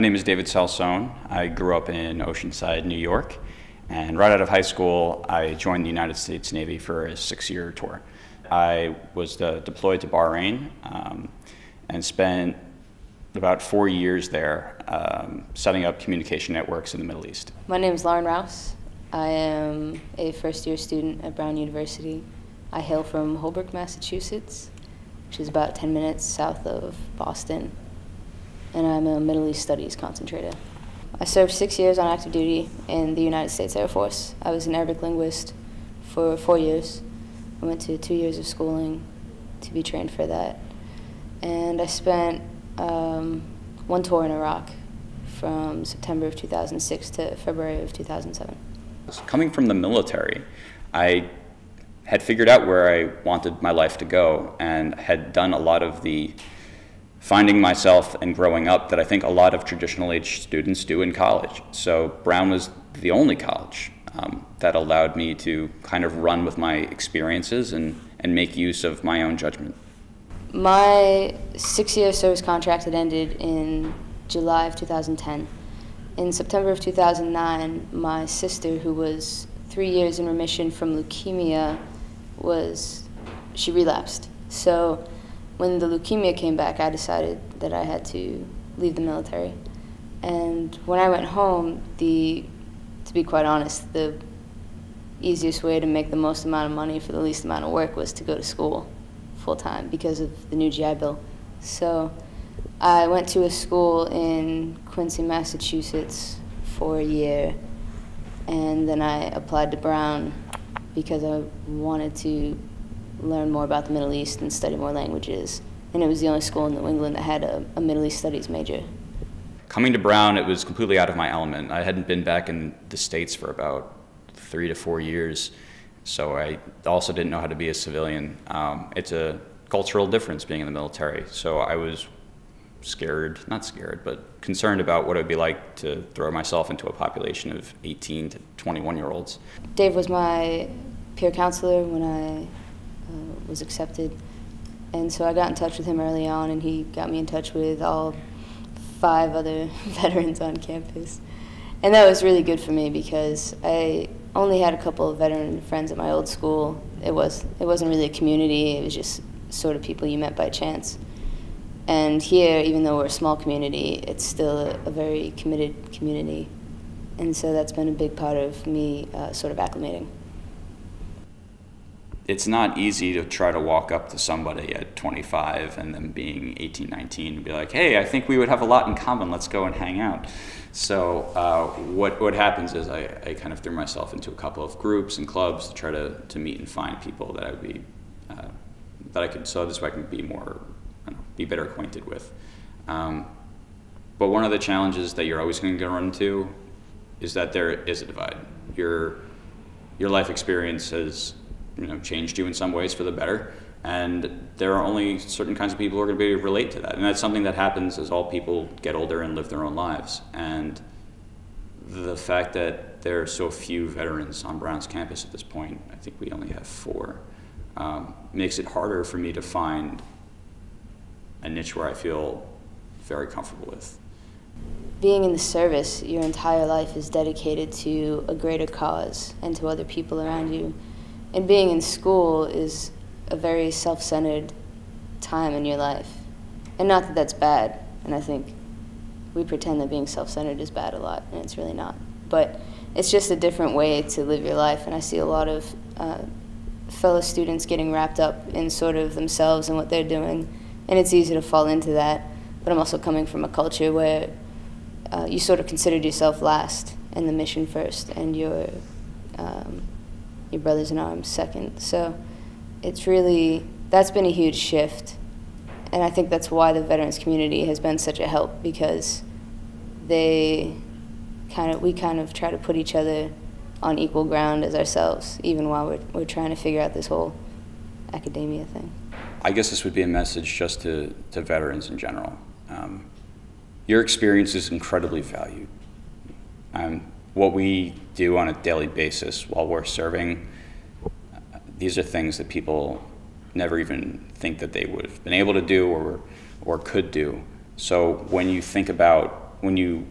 My name is David Salsone. I grew up in Oceanside, New York, and right out of high school, I joined the United States Navy for a 6-year tour. I was deployed to Bahrain and spent about 4 years there setting up communication networks in the Middle East. My name is Rouse. I am a first-year student at Brown University. I hail from Holbrook, Massachusetts, which is about 10 minutes south of Boston, and I'm a Middle East Studies concentrator. I served 6 years on active duty in the United States Air Force. I was an Arabic linguist for 4 years. I went to 2 years of schooling to be trained for that. And I spent one tour in Iraq from September of 2006 to February of 2007. Coming from the military, I had figured out where I wanted my life to go and had done a lot of the finding myself and growing up that I think a lot of traditional age students do in college. So Brown was the only college that allowed me to kind of run with my experiences and make use of my own judgment. My 6-year service contract had ended in July of 2010. In September of 2009, my sister, who was 3 years in remission from leukemia, she relapsed. So when the leukemia came back, I decided that I had to leave the military. And when I went home, to be quite honest, the easiest way to make the most amount of money for the least amount of work was to go to school full-time because of the new GI Bill. So I went to a school in Quincy, Massachusetts for a year, and then I applied to Brown because I wanted to learn more about the Middle East and study more languages. And it was the only school in New England that had a Middle East Studies major. Coming to Brown, it was completely out of my element. I hadn't been back in the States for about 3 to 4 years, so I also didn't know how to be a civilian. It's a cultural difference being in the military, so I was not scared, but concerned about what it would be like to throw myself into a population of 18 to 21-year-olds. Dave was my peer counselor when I was accepted, and so I got in touch with him early on, and he got me in touch with all 5 other veterans on campus. And that was really good for me because I only had a couple of veteran friends at my old school. It wasn't really a community, it was just sort of people you met by chance. And here, even though we're a small community, it's still a very committed community. And so that's been a big part of me sort of acclimating. It's not easy to try to walk up to somebody at 25 and them being 18, 19 and be like, hey, I think we would have a lot in common, let's go and hang out. So what happens is I kind of threw myself into a couple of groups and clubs to try to meet and find people that I would be, so this way I can be better acquainted with. But one of the challenges that you're always going to run into is that there is a divide. Your life experience has changed you in some ways for the better, and there are only certain kinds of people who are going to be able to relate to that, and that's something that happens as all people get older and live their own lives. And the fact that there are so few veterans on Brown's campus at this point, I think we only have 4, makes it harder for me to find a niche where I feel very comfortable with. Being in the service, your entire life is dedicated to a greater cause and to other people around you. And being in school is a very self-centered time in your life. And not that that's bad, and I think we pretend that being self-centered is bad a lot, and it's really not. But it's just a different way to live your life, and I see a lot of fellow students getting wrapped up in sort of themselves and what they're doing, and it's easy to fall into that. But I'm also coming from a culture where you sort of considered yourself last and the mission first, and your brothers in arms second. So it's really, that's been a huge shift. And I think that's why the veterans community has been such a help, because we kind of try to put each other on equal ground as ourselves, even while we're trying to figure out this whole academia thing. I guess this would be a message just to veterans in general. Your experience is incredibly valued. What we do on a daily basis while we're serving, these are things that people never even think that they would have been able to do or could do. So when you think about when you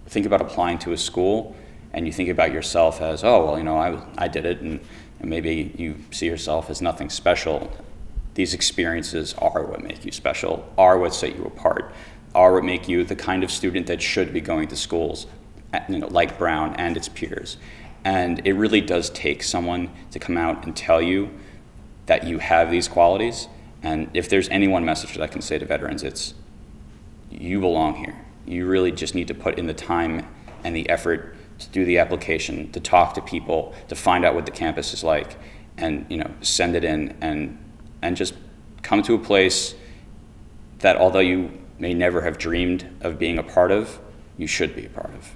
think about applying to a school and you think about yourself as, oh, well, you know, I did it, and maybe you see yourself as nothing special, these experiences are what make you special, are what set you apart, are what make you the kind of student that should be going to schools, you know, like Brown and its peers. And it really does take someone to come out and tell you that you have these qualities. And if there's any one message that I can say to veterans, it's, you belong here. You really just need to put in the time and the effort to do the application, to talk to people, to find out what the campus is like, and, you know, send it in, and just come to a place that, although you may never have dreamed of being a part of, you should be a part of.